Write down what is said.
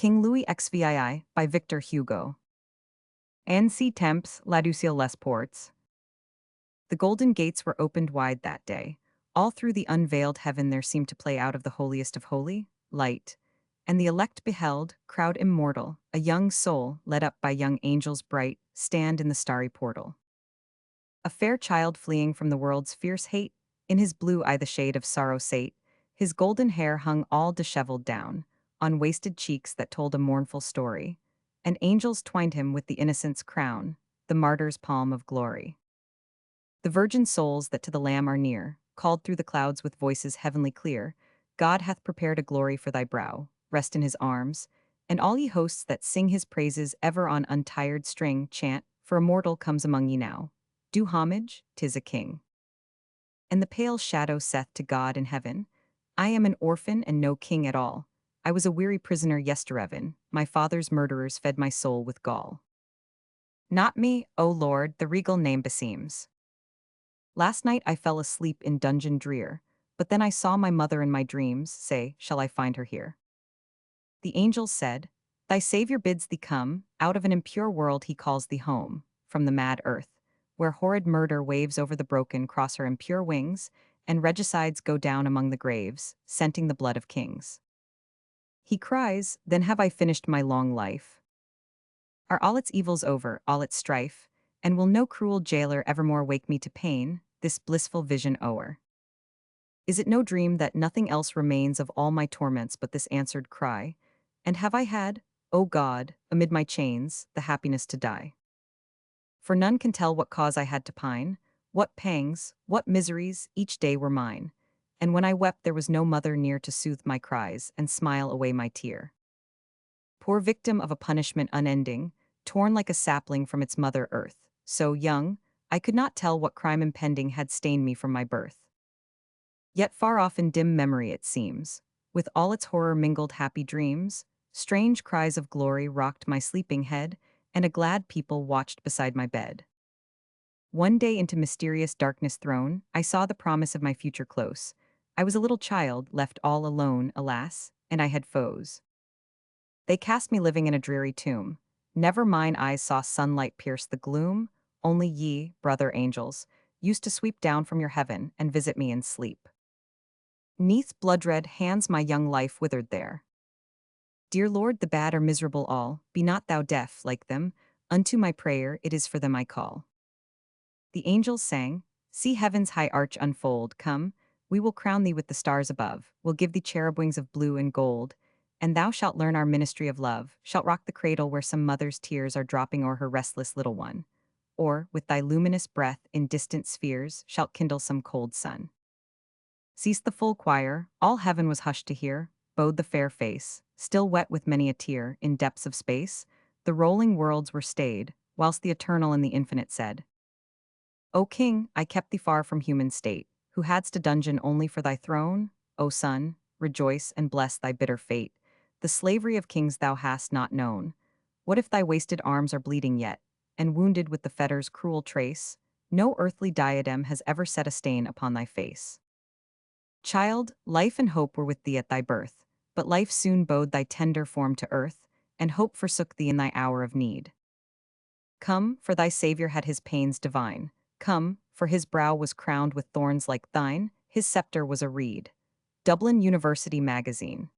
King Louis XVII by Victor Hugo. N.C. Temps, Laducial les ports. The golden gates were opened wide that day. All through the unveiled heaven there seemed to play out of the holiest of holy, light. And the elect beheld, crowd immortal, a young soul, led up by young angels bright, stand in the starry portal. A fair child fleeing from the world's fierce hate, in his blue eye the shade of sorrow sate, his golden hair hung all disheveled down, on wasted cheeks that told a mournful story, and angels twined him with the innocent's crown, the martyr's palm of glory. The virgin souls that to the Lamb are near, called through the clouds with voices heavenly clear, God hath prepared a glory for thy brow, rest in his arms, and all ye hosts that sing his praises ever on untired string chant, for a mortal comes among ye now. Do homage, 'tis a king. And the pale shadow saith to God in heaven, I am an orphan and no king at all. I was a weary prisoner yestereven, my father's murderers fed my soul with gall. Not me, O Lord, the regal name beseems. Last night I fell asleep in dungeon drear, but then I saw my mother in my dreams, say, shall I find her here? The angels said, Thy Savior bids thee come, out of an impure world he calls thee home, from the mad earth, where horrid murder waves over the broken cross her impure wings, and regicides go down among the graves, scenting the blood of kings. He cries, Then have I finished my long life. Are all its evils over, all its strife, and will no cruel jailer evermore wake me to pain, this blissful vision o'er? Is it no dream that nothing else remains of all my torments but this answered cry? And have I had, O God, amid my chains, the happiness to die? For none can tell what cause I had to pine, what pangs, what miseries, each day were mine. And when I wept there was no mother near to soothe my cries and smile away my tear. Poor victim of a punishment unending, torn like a sapling from its mother earth, so young, I could not tell what crime impending had stained me from my birth. Yet far off in dim memory it seems, with all its horror mingled happy dreams, strange cries of glory rocked my sleeping head, and a glad people watched beside my bed. One day into mysterious darkness thrown, I saw the promise of my future close. I was a little child, left all alone, alas, and I had foes. They cast me living in a dreary tomb. Never mine eyes saw sunlight pierce the gloom, only ye, brother angels, used to sweep down from your heaven and visit me in sleep. 'Neath blood-red hands my young life withered there. Dear Lord, the bad are miserable all, be not thou deaf, like them, unto my prayer it is for them I call. The angels sang, See heaven's high arch unfold, come, we will crown thee with the stars above, we'll give thee cherub wings of blue and gold, and thou shalt learn our ministry of love, shalt rock the cradle where some mother's tears are dropping o'er her restless little one, or, with thy luminous breath in distant spheres, shalt kindle some cold sun. Ceased the full choir, all heaven was hushed to hear, bowed the fair face, still wet with many a tear, in depths of space, the rolling worlds were stayed, whilst the eternal and the infinite said, O King, I kept thee far from human state, who hadst a dungeon only for thy throne, O Son, rejoice and bless thy bitter fate, the slavery of kings thou hast not known. What if thy wasted arms are bleeding yet, and wounded with the fetter's cruel trace, no earthly diadem has ever set a stain upon thy face. Child, life and hope were with thee at thy birth, but life soon bowed thy tender form to earth, and hope forsook thee in thy hour of need. Come, for thy Savior had his pains divine. Come, for his brow was crowned with thorns like thine, his scepter was a reed. Dublin University Magazine.